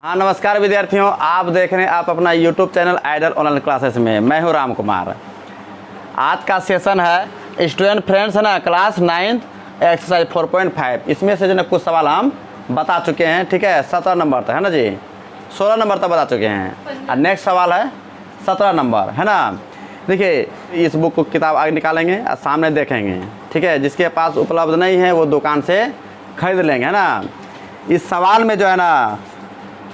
हाँ नमस्कार विद्यार्थियों, आप देख रहे हैं आप अपना YouTube channel idol online classes में। मैं हूँ राम कुमार। आज का सेशन है स्टूडेंट फ्रेंड्स है ना, क्लास 9 एक्सरसाइज 4.5। इसमें से जो ना कुछ सवाल हम बता चुके हैं, ठीक है। 17 नंबर तक है ना जी, 16 नंबर तक बता चुके हैं और नेक्स्ट सवाल है 17 नंबर है ना। देखिए इस बुक को किताब आगे निकालेंगे और सामने देखेंगे, ठीक है। जिसके पास उपलब्ध नहीं है वो दुकान से खरीद लेंगे, है ना। इस सवाल में जो है ना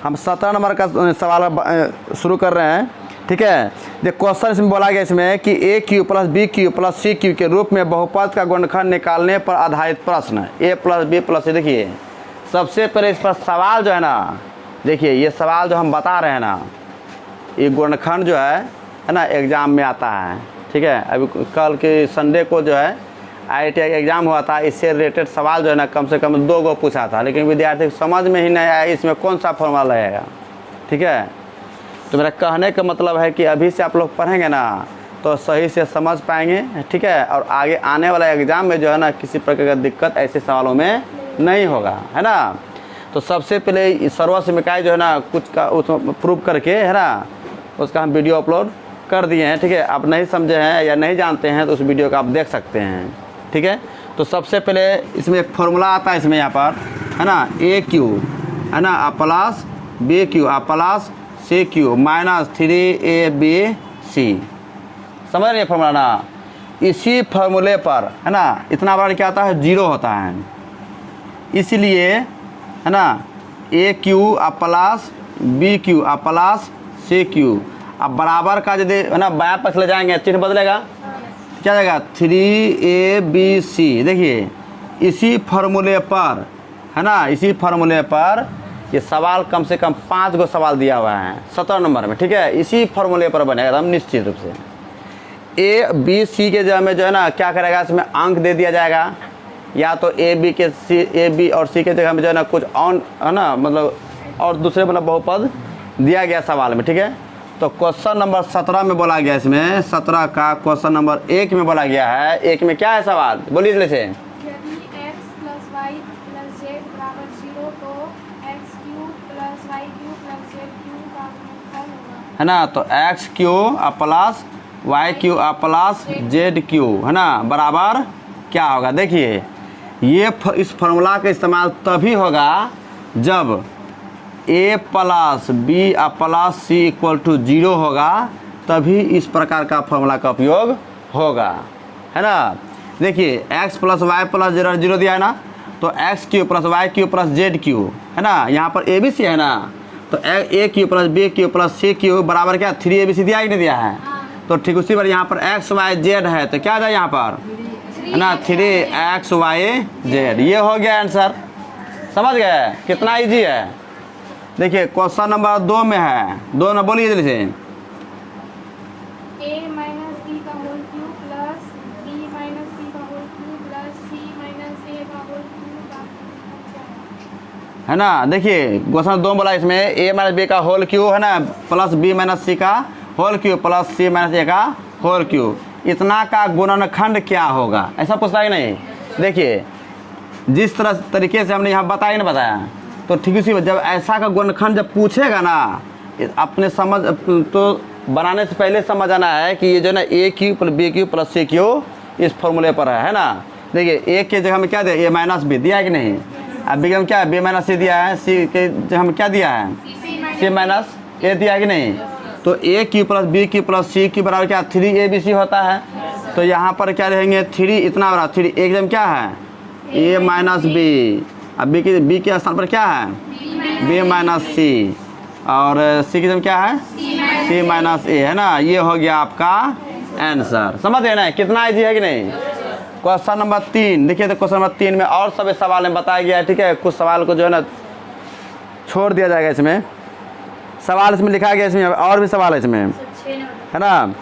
हम 17 नंबर का सवाल शुरू कर रहे हैं, ठीक है। देखिए क्वेश्चन इसमें बोला गया इसमें कि A cube plus B cube plus C cube के रूप में बहुपद का गुणनखंड निकालने पर आधारित प्रश्न ए प्लस बी प्लस सी। देखिए सबसे पहले इस पर सवाल जो है ना, देखिए ये सवाल जो हम बता रहे हैं ना, ये गुणनखंड जो है ना एग्ज़ाम में आता है, ठीक है। अभी कल के संडे को जो है IIT एग्ज़ाम हुआ था, इससे रिलेटेड सवाल जो है ना कम से कम 2 गो पूछा था, लेकिन विद्यार्थी को समझ में ही नहीं आया इसमें कौन सा फॉर्मूला लगेगा, ठीक है। तो मेरा कहने का मतलब है कि अभी से आप लोग पढ़ेंगे ना तो सही से समझ पाएंगे, ठीक है। और आगे आने वाला एग्ज़ाम में जो है ना किसी प्रकार का दिक्कत ऐसे सवालों में नहीं होगा, है ना। तो सबसे पहले सर्वर निकाय जो है ना कुछ का उसमें प्रूव करके है ना, उसका हम वीडियो अपलोड कर दिए हैं, ठीक है। आप नहीं समझे हैं या नहीं जानते हैं तो उस वीडियो को आप देख सकते हैं, ठीक है। तो सबसे पहले इसमें एक फॉर्मूला आता है इसमें यहाँ पर है ना, ए क्यू है ना plus B cube plus C cube minus 3AB/C। समझ रहे हैं फॉर्मूला ना। इसी फॉर्मूले पर है ना इतना बड़ा क्या आता है, 0 होता है। इसलिए है ना A cube plus B cube plus C cube अब बराबर का यदि है ना बायां पक्ष ले जाएंगे चिन्ह बदलेगा, क्या जाएगा 3ABC। देखिए इसी फार्मूले पर है ना, इसी फार्मूले पर ये सवाल कम से कम 5 गो सवाल दिया हुआ है 17 नंबर में, ठीक है। इसी फार्मूले पर बनेगा एकदम निश्चित रूप से। A B C के जगह में जो है ना क्या करेगा, इसमें अंक दे दिया जाएगा, या तो A B और C के जगह में जो है ना कुछ ऑन है ना, मतलब और दूसरे मतलब बहुपद दिया गया सवाल में, ठीक है। तो क्वेश्चन नंबर 17 में बोला गया, इसमें 17 का क्वेश्चन नंबर 1 में बोला गया है। 1 में क्या है सवाल, बोलिए जल्दी से। यदि x plus Y plus Z बराबर 0 तो X cube plus Y cube plus Z cube का गुणनफल होगा, है ना। तो X cube plus Y cube plus Z cube है ना बराबर क्या होगा। देखिए ये इस फॉर्मूला का इस्तेमाल तभी होगा जब A plus B plus C equal to 0 होगा, तभी इस प्रकार का फॉर्मूला का उपयोग होगा, है ना। देखिए x plus Y plus Z 0 दिया है ना, तो X cube plus Y cube plus Z cube है ना, यहाँ पर ABC है ना, तो A cube plus B cube plus C cube बराबर क्या 3ABC दिया ही नहीं दिया है। तो ठीक उसी पर यहाँ पर एक्स वाई जेड है, तो क्या जाए यहाँ पर है ना 3XYZ। ये हो गया आंसर, समझ गए कितना ईजी है। देखिए क्वेश्चन नंबर 2 में है, 2 न बोलिए जल्दी से। a माइनस बी का whole cube plus b minus C का whole cube plus c minus a का होल क्यू का गुणनफल क्या है ना। देखिए क्वेश्चन 2 बोला इसमें a माइनस बी का होल क्यू है ना प्लस b माइनस सी का whole cube plus c minus a का होल क्यू, इतना का गुणनखंड क्या होगा, ऐसा पूछता है नहीं। देखिए जिस तरीके से हमने यहाँ बताया नहीं बताया, तो ठीक उसी जब ऐसा का गुणनखंड जब पूछेगा ना, अपने समझ तो बनाने से पहले समझ आना है कि ये जो है ना A cube plus B cube plus C cube इस फॉर्मूले पर है ना। देखिए ए के जगह में क्या दिया, ए माइनस बी दिया है कि नहीं, अब बी में क्या है बी माइनस सी दिया है, सी के जगह में क्या दिया है सी माइनस ए दिया है कि नहीं। तो A cube plus B cube plus C cube बराबर क्या 3ABC होता है। तो यहाँ पर क्या रहेंगे 3 इतना बराबर 3 एक जगह क्या है ए माइनस बी, अब बी के स्थान पर क्या है बी माइनस सी, और सी की जगह क्या है सी माइनस ए, है ना। ये हो गया आपका आंसर, समझ गए ना कितना इजी है कि नहीं। क्वेश्चन नंबर 3 देखिए, तो क्वेश्चन नंबर 3 में और सभी सवाल में बताया गया है, ठीक है। कुछ सवाल को जो है ना छोड़ दिया जाएगा, इसमें सवाल इसमें लिखा गया, इसमें और भी सवाल है इसमें, है ना।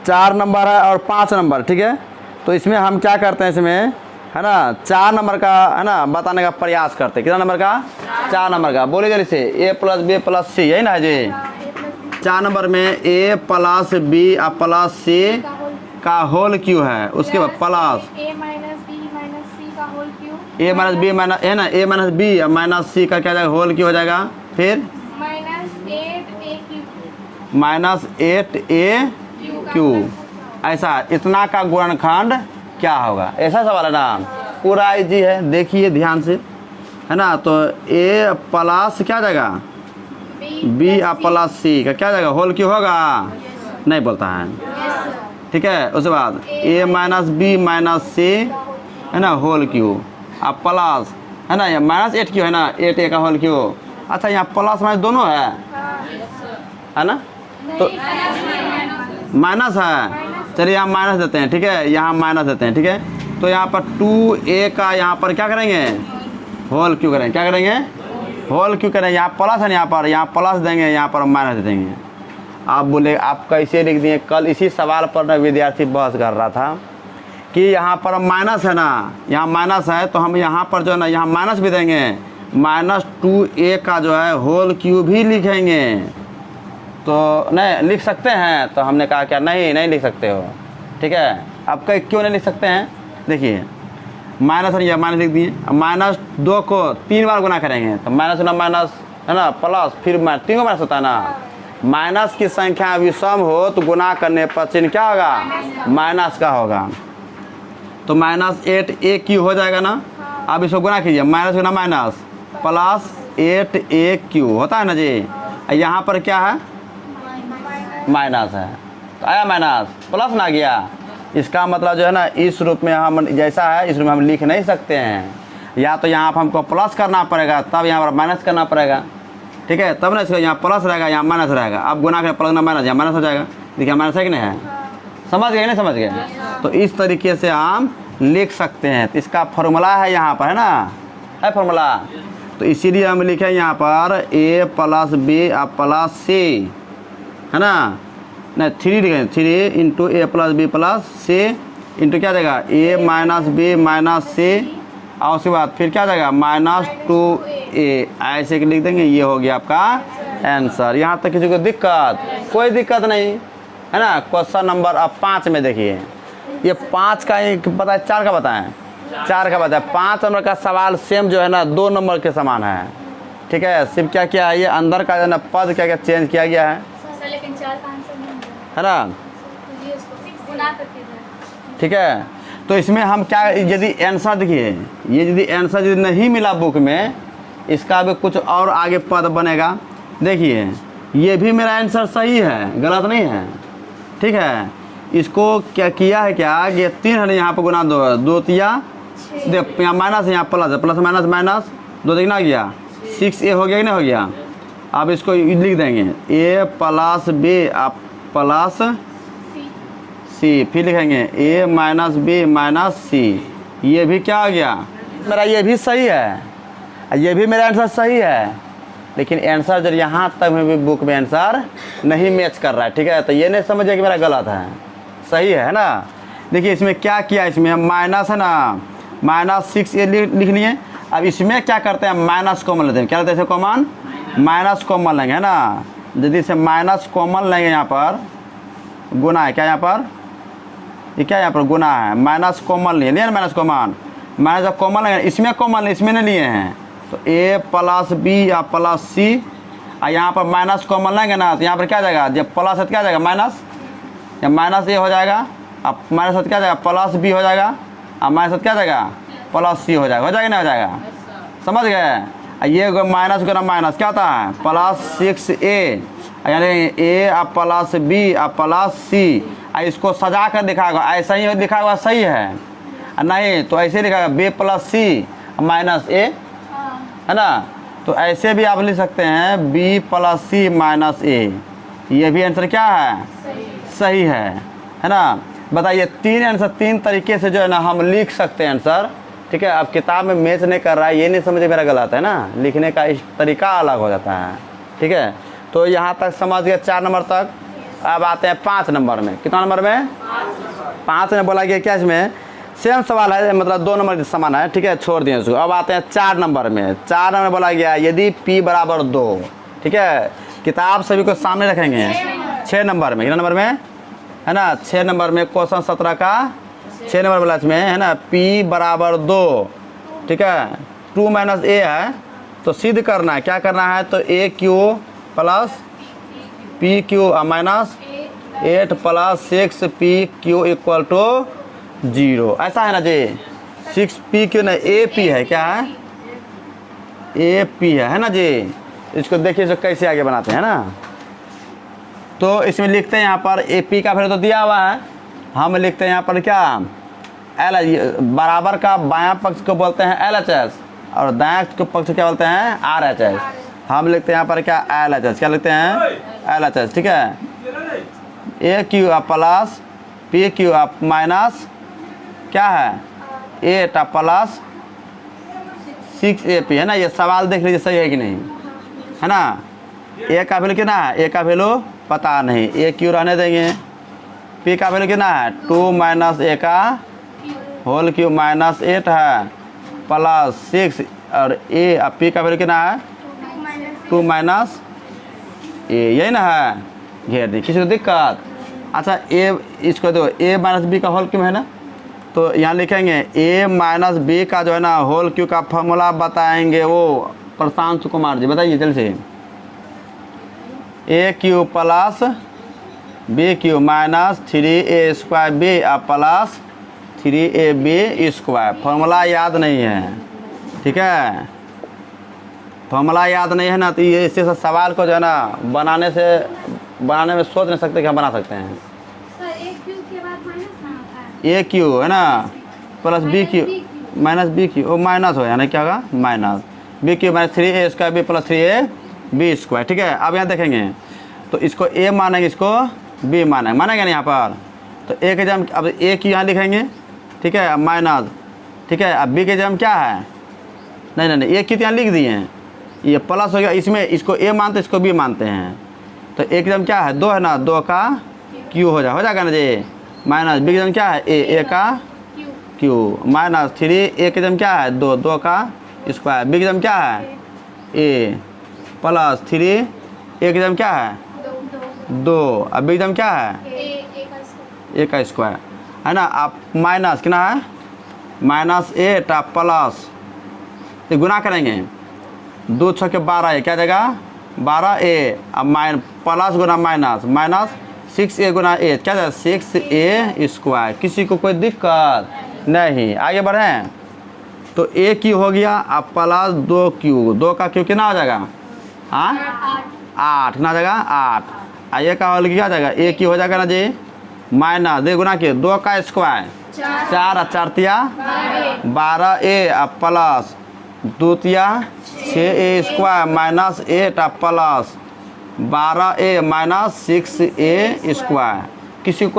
4 नंबर है और 5 नंबर, ठीक है। तो इसमें हम क्या करते हैं इसमें है ना 4 नंबर का है ना बताने का प्रयास करते हैं। कितना नंबर का 4 नंबर का, बोलिए जल्दी से। A plus B plus C, यही ना जी। 4 नंबर में A plus B plus C का होल क्यू है, उसके बाद plus a minus B minus C का whole cube A minus B minus है ना, A minus B minus C का क्या जाएगा होल क्यू हो जाएगा, फिर -8a⁴ ऐसा इतना का गुणनखंड क्या होगा, ऐसा सवाल है ना। पूरा इजी है, देखिए ध्यान से, है ना। तो a प्लस क्या जाएगा, b प्लस c का क्या जाएगा, होल क्यों होगा, नहीं बोलता है, ठीक है। उसके बाद a minus b minus c है ना, होल क्यू, अब प्लस है ना, ये -8 क्यों है ना, 8a का होल क्यू। अच्छा यहाँ प्लस माइनस दोनों है ना, तो माइनस है, चलिए यहाँ माइनस देते हैं, ठीक है, यहाँ माइनस देते हैं, ठीक है। तो यहाँ पर 2a का यहाँ पर क्या करेंगे, होल क्यू करेंगे, क्या करेंगे, होल क्यू करेंगे। यहाँ प्लस है, यहाँ प्लस देंगे, यहाँ पर माइनस दे देंगे। आप बोले आप कैसे लिख दिए, कल इसी सवाल पर ना विद्यार्थी बहस कर रहा था कि यहाँ पर माइनस है ना, यहाँ माइनस है, तो हम यहाँ पर जो है ना, यहाँ माइनस भी देंगे, -2a का जो है होल क्यू भी लिखेंगे। तो नहीं लिख सकते हैं, तो हमने कहा क्या, नहीं लिख सकते हो, ठीक है। अब कहीं क्यों नहीं लिख सकते हैं, देखिए माइनस है, माइनस लिख दिए। -2 को 3 बार गुना करेंगे, तो माइनस ना माइनस है ना, प्लस, फिर 3 को माइनस होता है ना। माइनस की संख्या विषम हो तो गुना करने पर चिन्ह क्या होगा, माइनस का होगा। तो -8a क्यू हो जाएगा ना। अब इसको गुना कीजिए, माइनस गुना माइनस प्लस 8a क्यू होता है ना जी। यहाँ पर क्या है, माइनस है, तो आया माइनस, प्लस ना गया। इसका मतलब जो है ना, इस रूप में हम जैसा है इस रूप में हम लिख नहीं सकते हैं, या तो यहाँ पर हमको प्लस करना पड़ेगा, तब यहाँ पर माइनस करना पड़ेगा, ठीक है, तब ना इसका यहाँ प्लस रहेगा, यहाँ माइनस रहेगा। अब गुना कर प्लस ना माइनस, यहाँ माइनस हो जाएगा, देखिए माइनस है कि नहीं है, समझ गए नहीं समझ गए। तो इस तरीके से हम लिख सकते हैं। तो इसका फॉर्मूला है यहाँ पर, है ना, है फॉर्मूला। तो इसीलिए हम लिखे यहाँ पर a plus b plus c, है ना, नहीं 3 लिखें, 3 into a plus b plus c into क्या जाएगा, a minus b minus c, और उसके बाद फिर क्या जाएगा, -2a, ऐसे लिख देंगे। ये हो गया आपका आंसर। यहाँ तक किसी को दिक्कत, कोई दिक्कत नहीं, है ना। क्वेश्चन नंबर अब 5 में देखिए, ये 5 का एक बताए, 4 का बताएं, 4 का बताएं। 5 नंबर का सवाल सेम जो है ना 2 नंबर के समान है, ठीक है। सिर्फ क्या किया है, ये अंदर का जो है ना पद क्या चेंज किया गया है, लेकिन 4 का आंसर नहीं है ना, है, उसको गुना करके दे। ठीक है। तो इसमें हम क्या, यदि आंसर देखिए, ये यदि आंसर यदि नहीं मिला बुक में, इसका भी कुछ और आगे पद बनेगा। देखिए ये भी मेरा आंसर सही है, गलत नहीं है, ठीक है। इसको क्या किया है, क्या ये 3 है, यहाँ पर गुना 2 तिया, यहाँ माइनस है, यहाँ प्लस है, प्लस माइनस माइनस 2 देखना गया, 6a हो गया कि नहीं हो गया। अब इसको लिख देंगे a plus b plus c, फिर लिखेंगे a minus b minus c। ये भी क्या हो गया, मेरा ये भी सही है, ये भी मेरा आंसर सही है, लेकिन आंसर जब यहाँ तक में भी बुक में आंसर नहीं मैच कर रहा है, ठीक है। तो ये नहीं समझिए कि मेरा गलत है, सही है ना। देखिए इसमें क्या किया, इसमें माइनस है ना, -6a लिख लिए। अब इसमें क्या करते हैं, माइनस कॉमन लेते हैं, क्या लेते हैं, कॉमन माइनस कॉमन लेंगे, है ना। यदि से माइनस कॉमन लेंगे, यहाँ पर गुना है, क्या यहाँ पर, ये क्या यहाँ पर गुना है, माइनस कॉमन लिए ना, माइनस कॉमन, माइनस जब कॉमन लेंगे, इसमें कॉमन लिए, इसमें नहीं लिए हैं, तो a प्लस b या प्लस c, और यहाँ पर माइनस कॉमन लेंगे ना, तो यहाँ पर क्या जाएगा, जब प्लस है तो क्या जाएगा, माइनस, या माइनस a हो जाएगा, अब माइनस है तो क्या जाएगा, प्लस b हो जाएगा, अब माइनस है तो क्या जाएगा, प्लस c हो जाएगा नहीं हो जाएगा, समझ गए। ये माइनस को ना माइनस क्या होता है, +6a, यानी a plus b plus c। इसको सजा कर दिखाएगा, ऐसा ही लिखा हुआ सही है, नहीं तो ऐसे लिखा b plus c minus a, है ना। तो ऐसे भी आप लिख सकते हैं b plus c minus a। ये भी आंसर क्या है, सही है ना। बताइए 3 आंसर 3 तरीके से जो है ना हम लिख सकते हैं आंसर, ठीक है। अब किताब में मैच नहीं कर रहा है, ये नहीं समझे मेरा गलत है ना, लिखने का इस तरीका अलग हो जाता है, ठीक है। तो यहाँ तक समझ गए 4 नंबर तक। अब आते हैं 5 नंबर में, कितना नंबर में, 5 में बोला गया क्या, इसमें सेम सवाल है, मतलब 2 नंबर समान है, ठीक है, छोड़ दिए उसको। अब आते हैं 4 नंबर में। 4 नंबर बोला गया यदि p बराबर 2, ठीक है। किताब सभी को सामने रखेंगे। 6 नंबर में, कितना नंबर में, है ना, 6 नंबर में क्वेश्चन 17 का 6 नंबर वाला इसमें, है ना, p बराबर 2, ठीक है, 2 - a है, तो सिद्ध करना है, क्या करना है, तो a cube plus P cube minus 8 plus 6 P cube equal to 0। ऐसा है ना जी, 6 पी क्यू ना ए पी है, क्या है ए पी है ना जी। इसको देखिए जो कैसे आगे बनाते हैं ना, तो इसमें लिखते हैं यहाँ पर ए पी का वैल्यू तो दिया हुआ है, हम लिखते हैं यहाँ पर क्या एल, बराबर का बायां पक्ष को बोलते हैं एल एच एस और दायां पक्ष को क्या बोलते हैं आर एच एस। हम लिखते हैं यहाँ पर क्या एल एच एस, क्या लिखते हैं एल एच एस, ठीक है। ए क्यू आप प्लस पी क्यू आप माइनस क्या है 8 प्लस 6 ए पी है ना। ये सवाल देख लीजिए सही है कि नहीं, है ना। ए का वैल्यू कितना है, ए का वैल्यू पता नहीं, ए क्यू रहने देंगे। पी का वैल्यू कितना है 2 माइनस ए का होल क्यू माइनस 8 है प्लस 6 और ए अब पी का वैल्यू कितना है 2 माइनस ए, यही ना है। घेर दी, किसी को दिक्कत। अच्छा ए इसको दो ए माइनस बी का होल क्यू है ना, तो यहाँ लिखेंगे ए माइनस बी का जो है ना होल क्यू का फॉर्मूला बताएंगे वो प्रशांत कुमार जी, बताइए जल्दी से। A cube plus B cube minus 3a square B plus 3ab square. Formula याद नहीं है, ठीक है, फॉर्मूला याद नहीं है ना, तो ये इससे सवाल को जो है ना बनाने में सोच नहीं सकते कि हम बना सकते हैं। सर ए क्यू के बाद माइनस ना होता है, ए क्यू है ना plus B cube minus B cube, वो माइनस हो यानी क्या होगा minus B cube minus 3a square B plus 3ab square, ठीक है। अब यहाँ देखेंगे तो इसको ए मानेंगे, इसको बी मानेंगे नहीं यहाँ पर, तो ए के जगह अब ए क्यू यहाँ लिखेंगे, ठीक है, अब माइनस, ठीक है। अब बी के जगह क्या है, नहीं ए क्यू यहाँ लिख दिए हैं, ये प्लस हो गया, इसमें इसको ए मानते इसको बी मानते हैं, तो ए के जगह क्या है 2 है ना, 2 का क्यू हो जाएगा ना जी। माइनस बी के जगह क्या है ए का क्यू माइनस 3 ए के जगह क्या है 2 का स्क्वायर, बी के जगह क्या है ए प्लस 3 ए के जगह क्या है 2 अब बी के जगह क्या है ए का स्क्वायर, है ना। आप माइनस कितना है माइनस 8 आप प्लस गुना करेंगे 2 6 के 12 है, क्या जाएगा 12a अब प्लस गुना माइनस 6a गुना ए, क्या जाएगा 6a स्क्वायर। किसी को कोई दिक्कत नहीं, आगे बढ़ें तो a क्यू हो गया अब प्लस 2 का क्यू कितना हो जाएगा हाँ 8 कितना हो जाएगा 8। आ ये का होल क्या जाएगा a क्यू हो जाएगा ना जी माइनस 2 गुना के 2 का स्क्वायर 4 4 तिया 12a अब प्लस 2 तिया 6a square minus 8 plus 12a minus 6a square. किसी को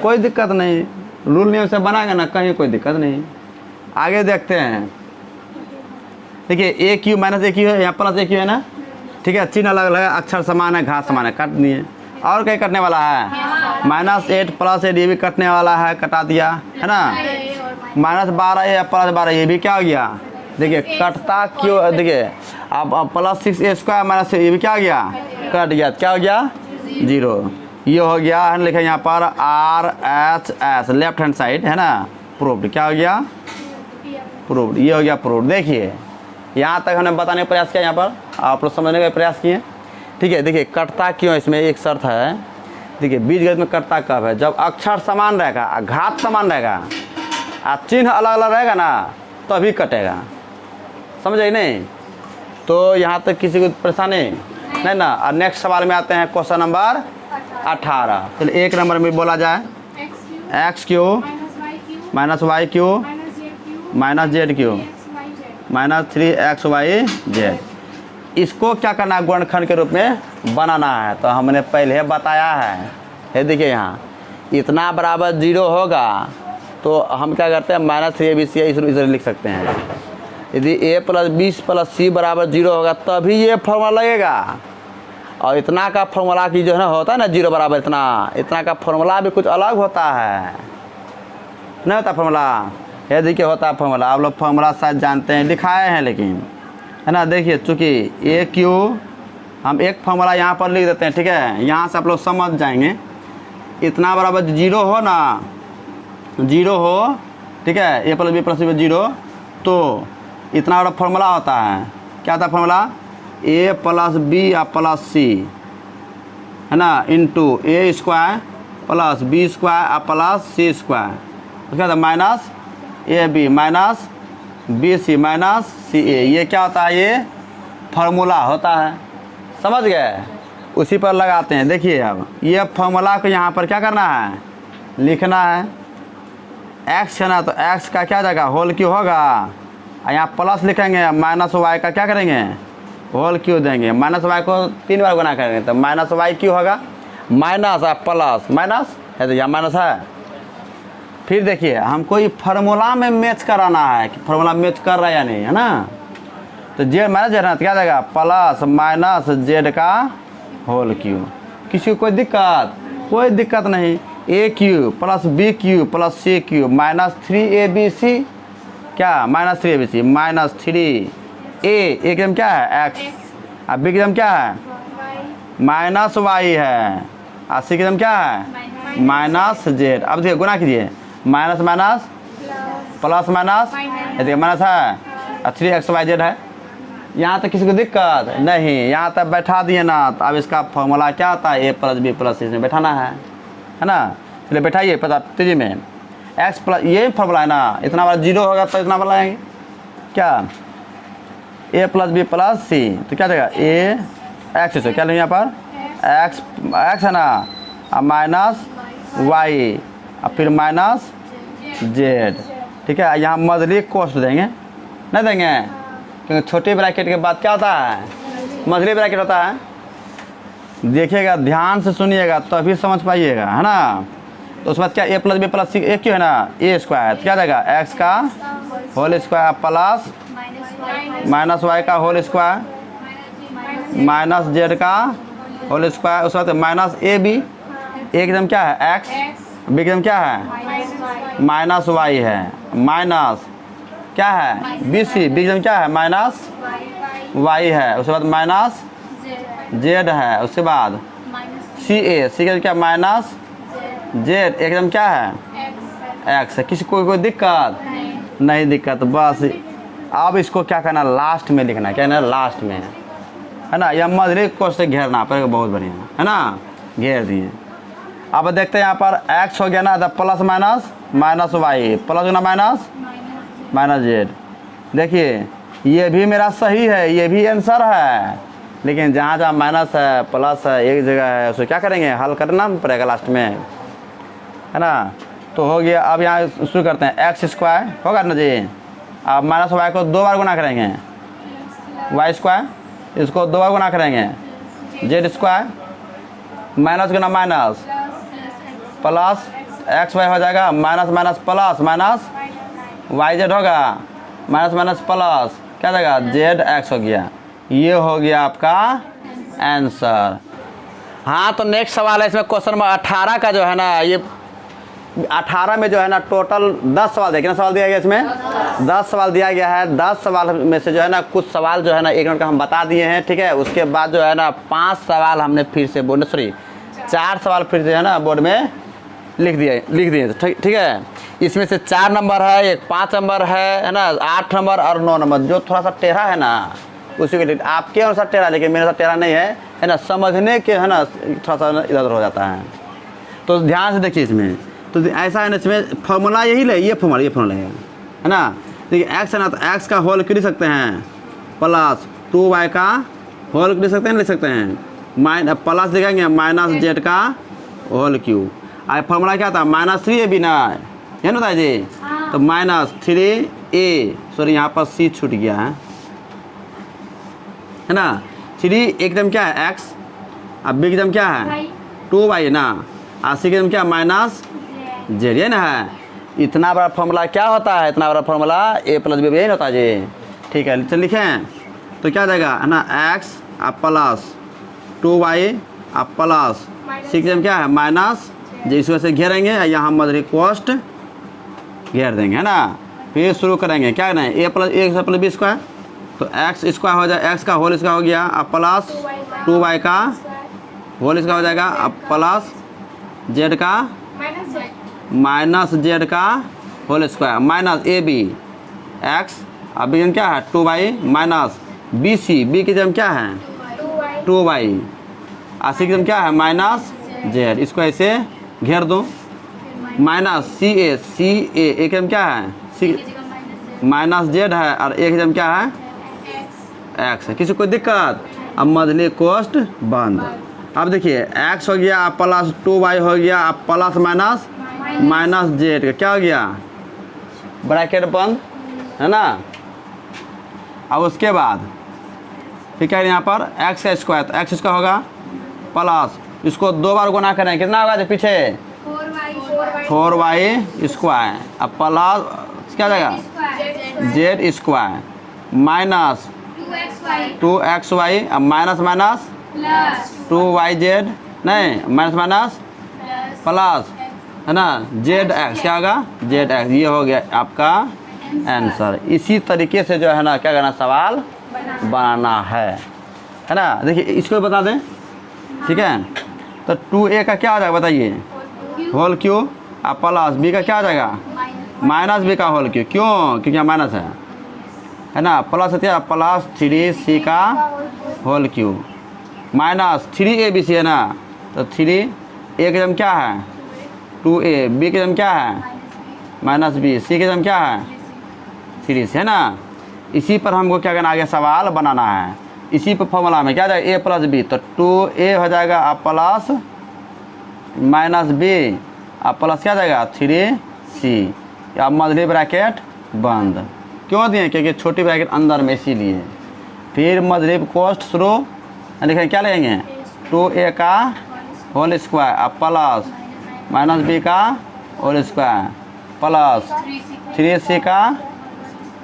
कोई दिक्कत नहीं, रूल नियम से बनाएंगे ना कहीं कोई दिक्कत नहीं। आगे देखते हैं, देखिए ए क्यू माइनस ए क्यू है, यहाँ प्लस ए क्यू है ना, ठीक है, चिन्ह अलग अलग है, अक्षर समान है, घास समान है, काट दिए। और कहीं कटने वाला है माइनस 8 प्लस 8 ये भी कटने वाला है, कटा दिया है ना। माइनस 12a प्लस 12 ये भी क्या हो गया, देखिए कटता क्यों, देखिए अब प्लस 6a स्क्वायर माइनस ये भी क्या हो गया कट गया, क्या हो गया 0। ये हो गया है लिखा यहाँ पर RHS लेफ्ट हैंड साइड है ना, प्रूव्ड, क्या हो गया प्रूव्ड, ये हो गया प्रूव्ड। देखिए यहाँ तक हमने बताने का प्रयास किया, यहाँ पर आप लोग समझने का प्रयास किए, ठीक है। देखिए कटता क्यों, इसमें एक शर्त है, देखिए बीजगणित में कटता कब है, जब अक्षर समान रहेगा, घात समान रहेगा, चिन्ह अलग अलग रहेगा ना तभी कटेगा, समझे नहीं। तो यहाँ तक किसी को परेशानी नहीं ना। और नेक्स्ट सवाल में आते हैं क्वेश्चन नंबर 18। चलिए 1 नंबर में बोला जाए X cube minus Y cube minus Z cube minus 3xy/z। इसको क्या करना है गुणनखंड के रूप में बनाना है, तो हमने पहले बताया है। ये देखिए यहाँ इतना बराबर 0 होगा तो हम क्या करते हैं माइनस 3abc इधर लिख सकते हैं। यदि a प्लस बी प्लस सी बराबर 0 होगा तभी ये फॉर्मूला लगेगा। और इतना का फॉर्मूला की जो है ना होता है ना 0 बराबर इतना का फॉर्मूला भी कुछ अलग होता है, नहीं होता फॉर्मूला। ये देखिए होता है फॉर्मूला, आप लोग फॉर्मूला शायद जानते हैं, दिखाए हैं लेकिन, है ना। देखिए चूँकि ए क्यू हम एक फॉर्मूला यहाँ पर लिख देते हैं, ठीक है, यहाँ से आप लोग समझ जाएंगे। इतना बराबर 0 हो ना, 0 हो, ठीक है, ए प्लस बी प्लस सी 0, तो इतना बड़ा फॉर्मूला होता है, क्या होता है फॉर्मूला ए प्लस बी या प्लस सी, है ना, into A square plus B square या प्लस सी स्क्वायर, उसके बाद minus A B minus B C minus C A. ये क्या होता है? ये फार्मूला होता है, समझ गए? उसी पर लगाते हैं। देखिए अब ये फार्मूला को यहाँ पर क्या करना है, लिखना है। एक्स है ना, तो एक्स का क्या जाएगा, होल क्यू होगा, और यहाँ प्लस लिखेंगे, माइनस वाई का क्या करेंगे, होल क्यू देंगे। माइनस वाई को 3 बार गुना करेंगे तो माइनस वाई क्यू होगा, माइनस और प्लस, माइनस है तो यहाँ माइनस है। फिर देखिए हमको ये फार्मूला में मैच कराना है कि फार्मूला मैच कर रहा है या नहीं, है ना। तो जेड माइनस जेड ना, तो क्या जाएगा, प्लस माइनस जेड का होल क्यू। किसी को कोई दिक्कत? कोई दिक्कत नहीं। A cube plus B cube plus C cube minus 3abc, क्या माइनस 3abc माइनस 3 ए एकदम क्या है एक्स, और बी एकदम क्या है माइनस वाई है, और सी एकदम क्या है माइनस जेड। अब देखिए गुना कीजिए, माइनस माइनस प्लस माइनस, देखिए माइनस है और 3xyz है। यहाँ तक किसी को दिक्कत नहीं? यहाँ तक बैठा दिए ना, तो अब इसका फॉर्मूला क्या होता है, ए प्लस बी प्लस सी में बैठाना है ना। चलिए बैठाइए, पता तेजी में एक्स प्लस, ये फॉर्मूला है ना, इतना बार 0 होगा तो इतना बार लगाएंगे क्या, ए प्लस बी प्लस सी, तो क्या देगा ए एक्स से क्या लेंगे यहाँ पर एक्स है ना, और माइनस वाई और फिर माइनस जेड, ठीक है। यहाँ मजली कोस्ट देंगे, नहीं देंगे, क्योंकि छोटे ब्रैकेट के बाद क्या होता है, मझली ब्रैकेट होता है। देखिएगा ध्यान से सुनिएगा तभी तो समझ पाइएगा, है ना। तो उसके बाद क्या ए प्लस बी प्लस सी एक क्यों है ना, ए स्क्वायर, क्या जाएगा एक्स का whole square plus minus Y का होल स्क्वायर माइनस जेड का होल स्क्वायर, उसके बाद माइनस ए बी, एकदम क्या है एक्स, बी एकदम क्या है माइनस वाई है, माइनस क्या है बी सी, बी एकदम क्या है माइनस वाई है, उसके बाद माइनस जेड है, उसके बाद सी ए, सी का क्या माइनस जेड, एकदम क्या है एक्स है। किसी कोई दिक्कत नहीं दिक्कत, बस अब इसको क्या करना, लास्ट में लिखना है, क्या है लास्ट में, है ना। यह मधुरी कोष से घेरना पड़ेगा, बहुत बढ़िया, है ना, घेर दिए। अब देखते हैं यहाँ पर एक्स हो गया ना, तो plus minus minus Y plus ना माइनस माइनस जेड। देखिए ये भी मेरा सही है, ये भी आंसर है, लेकिन जहाँ जहाँ माइनस है प्लस है एक जगह है, उसको क्या करेंगे, हल करना पड़ेगा लास्ट में, है ना। तो हो गया। अब यहाँ शुरू करते हैं, एक्स स्क्वायर होगा ना जी, अब माइनस वाई को 2 बार गुना करेंगे, वाई स्क्वायर इसको 2 बार गुना करेंगे, जेड स्क्वायर माइनस गुना माइनस प्लस एक्स वाई हो जाएगा, minus minus plus minus Y Z होगा, माइनस माइनस प्लस क्या जाएगा जेड एक्स हो गया। ये हो गया आपका आंसर। हाँ तो नेक्स्ट सवाल है इसमें, क्वेश्चन नंबर 18 का जो है ना, ये 18 में जो है ना टोटल 10 सवाल दिया, कितना सवाल दिया गया इसमें 10 सवाल दिया गया है। 10 सवाल में से जो है ना कुछ सवाल जो है ना 1 मिनट का हम बता दिए हैं, ठीक है। उसके बाद जो है ना 5 सवाल हमने फिर से बोर्ड, सॉरी 4 सवाल फिर से है ना बोर्ड में लिख दिए, ठीक है। इसमें से 4 नंबर है, एक 5 नंबर है ना, 8 नंबर और 9 नंबर, जो थोड़ा सा टेढ़ा है ना उसी के लिए आपके अनुसार टेढ़ा, लेकिन मेरे साथ टेढ़ा नहीं है ना, समझने के है ना थोड़ा सा इधर उधर हो जाता है। तो ध्यान से देखिए इसमें, तो ऐसा है ना, इसमें फॉर्मूला यही ले, ये फॉर्मूला है ना। देखिए एक्स है ना, तो एक्स का होल क्यों लिख सकते हैं, प्लस 2y का होल क्यों लिख सकते हैं, लिख सकते हैं प्लस लिखेंगे माइनस जेड का होल क्यू। और फॉर्मूला क्या था, माइनस 3ab ना, ये ना था जी, तो माइनस 3a, सॉरी यहाँ पर c छूट गया है ना, 3 एकदम क्या है x, अब b एकदम क्या है 2y ना, और c एकदम क्या माइनस जेड, ये ना है। इतना बड़ा फॉर्मूला क्या होता है, इतना बड़ा फॉर्मूला a प्लस b यही होता है जी, ठीक है। चल लिखें तो क्या जाएगा है ना, x अब प्लस 2y अब प्लस c एकदम क्या है माइनस, जिस वजह से घेरेंगे, यहाँ मदरी कोस्ट घेर देंगे, है ना। फिर शुरू करेंगे, क्या करना है, a प्लस b स्क्वायर, तो एक्स स्क्वायर हो जाए, एक्स का होल स्क्वायर हो गया, अब प्लस 2y का होल स्क्वायर हो जाएगा, अब प्लस जेड का माइनस जेड का whole square minus ab X, अब क्या है 2y माइनस बी सी, बी की जगह क्या है 2y 2y, और सी की जगह क्या है माइनस जेड, इसको ऐसे घेर दो। माइनस सी ए, सी ए की जगह क्या है सी माइनस जेड है, और ए की जगह क्या है x एक्स है। किसी कोई दिक्कत? अब मझली कोष्ट बंद। अब देखिए एक्स हो गया, अब प्लस 2y हो गया, अब प्लस माइनस माइनस जेड, क्या हो गया ब्रैकेट बंद, है ना। अब उसके बाद फिर क्या है यहाँ पर एक्स का स्क्वायर, तो एक्स इसका होगा प्लस, इसको 2 बार गुना करें कितना होगा पीछे 4y स्क्वायर, अब प्लस क्या जाएगा जेड स्क्वायर माइनस 2xy, अब माइनस माइनस 2yz, नहीं माइनस माइनस प्लस, है ना जेड एक्स, क्या होगा जेड एक्स। ये हो गया आपका आंसर। इसी तरीके से जो है ना क्या करना सवाल बनाना है ना। देखिए इसको बता दें, ठीक है। तो 2a का क्या हो जाएगा बताइए होल क्यू, अब प्लस b का क्या हो जाएगा माइनस b का होल क्यू, क्यों क्योंकि यहाँ माइनस है ना। प्लस है प्लस 3c का होल क्यू माइनस 3abc है ना, तो 3a की जगह क्या है 2a, b की जगह क्या है माइनस b, c की जगह क्या है 3c, है ना। इसी पर हमको क्या करना आगे सवाल बनाना है। इसी पर फॉर्मूला में क्या जाएगा a प्लस b, तो 2a हो जाएगा अब प्लस माइनस b, अब प्लस क्या जाएगा 3c, अब मझली ब्रैकेट बंद। क्यों दिए क्योंकि छोटी ब्रैकेट अंदर में, इसीलिए। फिर मझली कोष्ट शुरू, देखिए क्या लेंगे 2a का होल स्क्वायर, अब प्लस माइनस b का होल स्क्वायर प्लस 3c का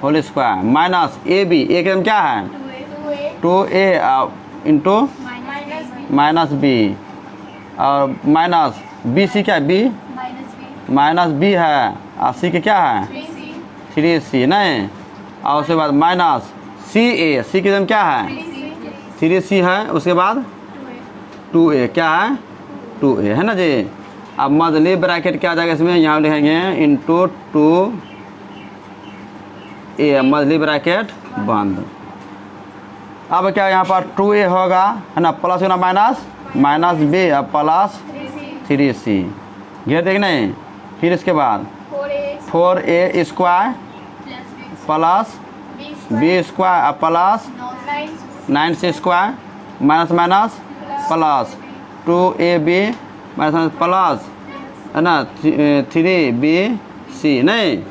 whole square minus ab, a के हम क्या है 2a इंटू माइनस b, और माइनस bc क्या है b माइनस b है, और c के क्या है 3c, नहीं। और उसके बाद माइनस ca, c की जगह क्या है 3c है, उसके बाद 2a क्या है 2a, है ना जी। अब मझली ब्रैकेट क्या आ जाएगा इसमें, यहाँ लिखेंगे इंटू 2a, मझली ब्रैकेट बंद। अब क्या यहाँ पर 2a होगा, है ना, प्लस होना माइनस माइनस b, अब प्लस 3c, घेर देख नहीं। फिर इसके बाद 4a square plus b square, अब plus 9c square minus minus plus 2ab minus plus, है ना 3bc, नहीं।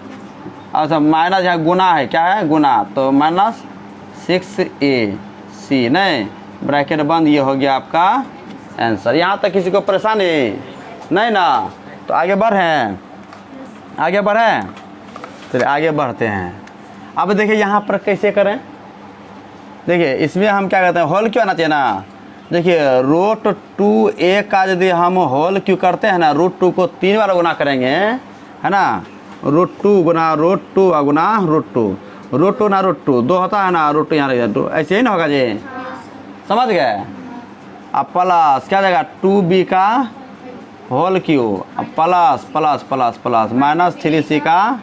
अच्छा माइनस यहाँ गुना है, क्या है गुना, तो माइनस 6ac, नहीं ब्रैकेट बंद। ये हो गया आपका आंसर। यहाँ तक किसी को परेशानी नहीं ना, तो आगे बढ़ें, आगे बढ़ें, चलिए आगे बढ़ते हैं। अब देखिए यहाँ पर कैसे करें, देखिए इसमें हम क्या कहते हैं होल क्यों आना चाहिए ना। देखिए रूट 2a का यदि हम होल क्यों करते हैं ना, रूट 2 को 3 बार गुना करेंगे, है ना, रूट 2 गुना रूट 2 गुना रूट 2, रूट 2 ना रूट 2 2 होता है ना, रूट 2 यहाँ रहेगा 2, ऐसे ही ना होगा जी, समझ गए। अब प्लस क्या जाएगा 2b का होल क्यू, अब plus plus plus plus minus 3c का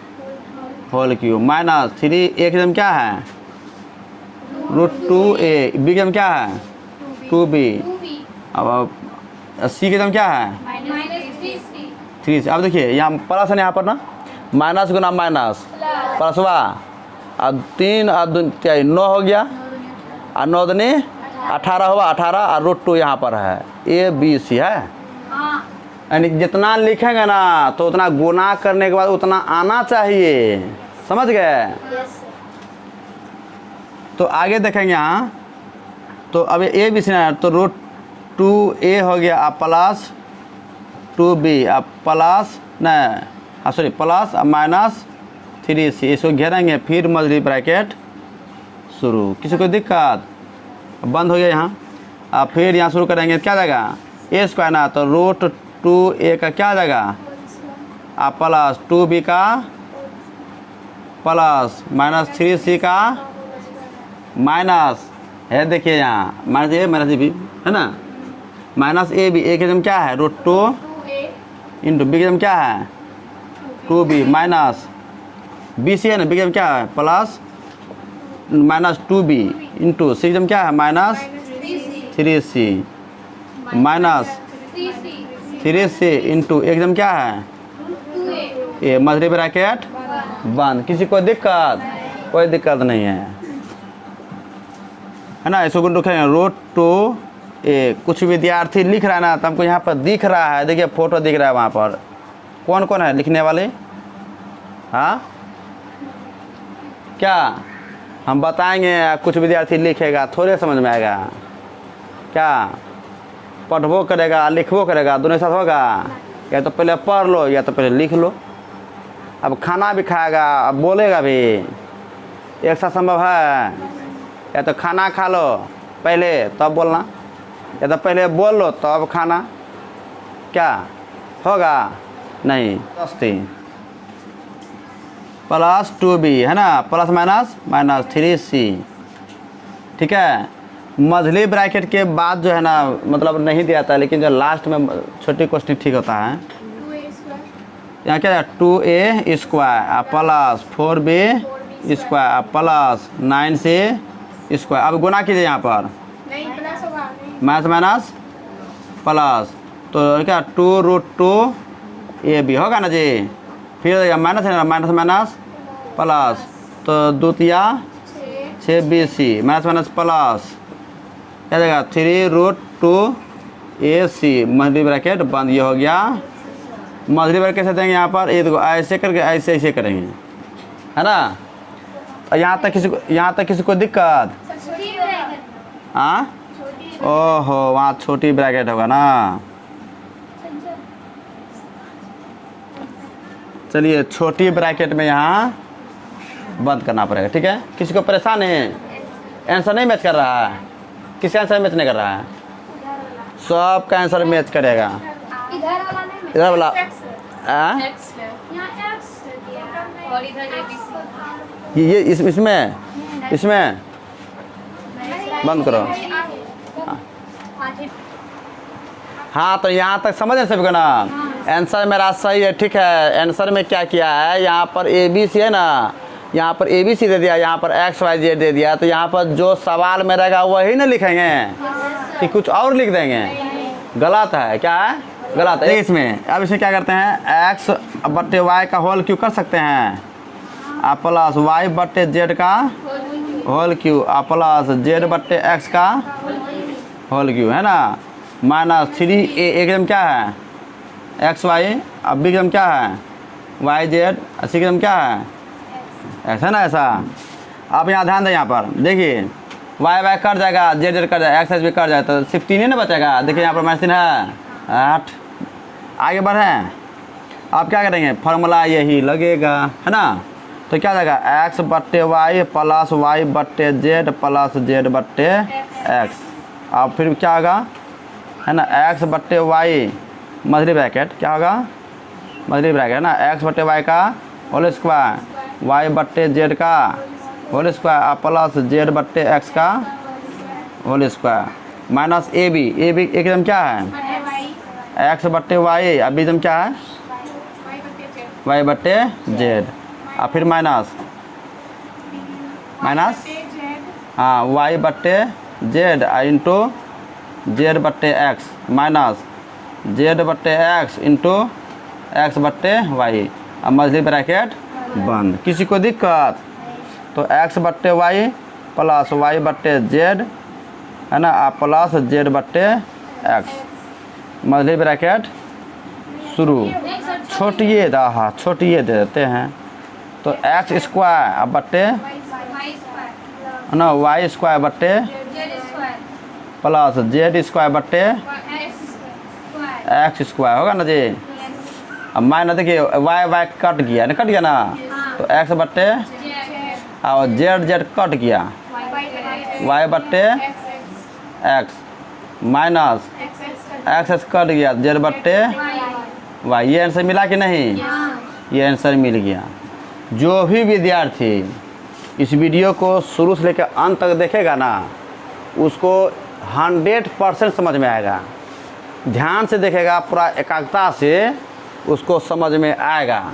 होल क्यू माइनस 3a की जगह क्या है रूट 2a, b की जगह क्या है 2b, अब c की जगह क्या है 3c। अब देखिए यहाँ प्लस है ना, यहाँ पर ना माइनस गुना माइनस प्लस हुआ, अब 3 और 2 9 हो गया, और 9 दूनी 18 हुआ, 18 और रूट 2 यहाँ पर है a b c है, यानी जितना लिखेंगे ना तो उतना गुना करने के बाद उतना आना चाहिए, समझ गए। तो आगे देखेंगे यहाँ, तो अब ए बी सी ना, तो रूट 2a हो गया, अब प्लस 2b, अब प्लस नहीं, हाँ सॉरी प्लस अब माइनस 3c, इसको घेरेंगे, फिर मझली ब्रैकेट शुरू। किसी को दिक्कत, बंद हो गया यहाँ। अब फिर यहाँ शुरू करेंगे, क्या जाएगा a स्क्वायर ना, तो रूट 2a का क्या आ जाएगा, अब प्लस 2b का प्लस माइनस 3c का माइनस है, देखिए यहाँ माइनस ए माइनस बी है ना, माइनस ए बी, ए की जगह क्या है रूट 2 इंटू बी की जगह क्या है 2b माइनस बी सी है ना, बी की जगह क्या है प्लस माइनस 2b इंटू सी एकदम क्या है minus 3c minus 3c into एकदम क्या है ये मझली ब्रैकेट बंद। किसी को दिक्कत? कोई दिक्कत नहीं है ना। इसको लिखेंगे रूट 2 ए। कुछ विद्यार्थी लिख रहा है ना, तो हमको यहाँ पर दिख रहा है, देखिए फोटो दिख रहा है वहाँ पर। कौन कौन है लिखने वाले? हाँ क्या हम बताएंगे, कुछ विद्यार्थी लिखेगा, थोड़े समझ में आएगा क्या? पढ़बो करेगा लिखबो करेगा, दोनों साथ होगा। या तो पहले पढ़ लो या तो पहले लिख लो। अब खाना भी खाएगा, अब बोलेगा भी, एक साथ संभव है? या तो खाना खा लो पहले तब बोलना, या तो पहले बोल लो तब खाना, क्या होगा? नहीं। प्लस 2b है ना, प्लस माइनस माइनस 3c, ठीक है। मझली ब्रैकेट के बाद जो है ना, मतलब नहीं दिया था, लेकिन जो लास्ट में छोटी क्वेश्चन ठीक होता है। यहाँ क्या है 2a square plus 4b square plus 9c square. अब गुना कीजिए यहाँ पर, माइनस माइनस प्लस, तो क्या 2√2ab होगा ना जी। फिर माइनस है ना, माइनस माइनस प्लस, तो दूतिया 6bc माइनस माइनस प्लस क्या जाएगा 3√2ac मझली ब्रैकेट बंद। ये हो गया मझली ब्रैकेट कैसे देंगे यहाँ पर, ये देखो ऐसे करके ऐसे ऐसे करेंगे, है ना। यहाँ तक किसी को दिक्कत? हाँ ओहो, वहाँ छोटी ब्रैकेट होगा ना। चलिए छोटी ब्रैकेट में यहाँ बंद करना पड़ेगा, ठीक है। किसी को परेशान है? आंसर नहीं मैच कर रहा है? किसका आंसर मैच नहीं कर रहा है? सबका आंसर मैच करेगा। इधर वाला ये इसमें बंद करो। हाँ तो यहाँ तक समझ सभी को ना। आंसर मेरा सही है, ठीक है। आंसर में क्या किया है, यहाँ पर ABC है ना, यहाँ पर ABC दे दिया, यहाँ पर XYZ दे दिया, तो यहाँ पर जो सवाल में रहेगा वही ना लिखेंगे कि कुछ और लिख देंगे। गलत है, क्या है? गलत है। इसमें अब इसमें क्या करते हैं, x बट्टे y का होल क्यू कर सकते हैं, प्लस y बट्टे z का होल क्यू प्लस z बट्टे x का होल क्यू, है ना। माइनस 3a एकदम क्या है XY, अब b एकदम क्या है YZ, c एकदम क्या है ऐसा ना, ऐसा। आप यहाँ ध्यान दें, यहाँ पर देखिए y कट जाएगा, z कट जाएगा, x भी कट जाएगा, तो सिर्फ 3 ही ना बचेगा। देखिए यहाँ पर माइनस 3 है 8। आगे बढ़ें, आप क्या करेंगे, फार्मूला यही लगेगा, है ना। तो क्या जाएगा x बट्टे y प्लस y बट्टे z प्लस z बट्टे x। अब फिर क्या होगा, है ना, x बट्टे y मझली ब्रैकेट क्या होगा, मझली ब्रैकेट ना, x बट्टे y का होल स्क्वायर, y बट्टे z का होल स्क्वायर प्लस z बट्टे x का होल स्क्वायर माइनस ab एकदम क्या है x बट्टे y, अब एकदम क्या है y बट्टे z, और फिर माइनस हाँ y बट्टे z इंटू z बट्टे x माइनस z बट्टे x इंटू x बट्टे y। अब मझली ब्रैकेट बंद। किसी को दिक्कत? तो x बट्टे y प्लस y बट्टे z, है ना, प्लस z बट्टे x मझली ब्रैकेट शुरू। छोटिए हाँ छोटिए दे देते हैं, तो x स्क्वायर अब बट्टे है ना y स्क्वायर बट्टे प्लस z स्क्वायर बट्टे x स्क्वायर होगा ना जी। अब माइनस देखिए y कट गया ना, कट गया ना, तो x बट्टे और z कट गया, y बट्टे x माइनस x कट गया, z बट्टे y। ये आंसर मिला कि नहीं? ये आंसर मिल गया। जो भी विद्यार्थी इस वीडियो को शुरू से लेकर अंत तक देखेगा ना, उसको 100% समझ में आएगा। ध्यान से देखेगा, पूरा एकाग्रता से उसको समझ में आएगा।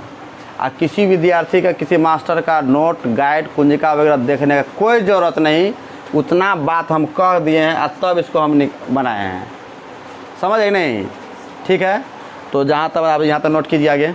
और किसी विद्यार्थी का किसी मास्टर का नोट गाइड कुंजिका वगैरह देखने का कोई ज़रूरत नहीं। उतना बात हम कह दिए हैं और तब इसको हम बनाए हैं, समझ गए नहीं? ठीक है, तो जहाँ तक आप यहाँ तक नोट कीजिए आगे।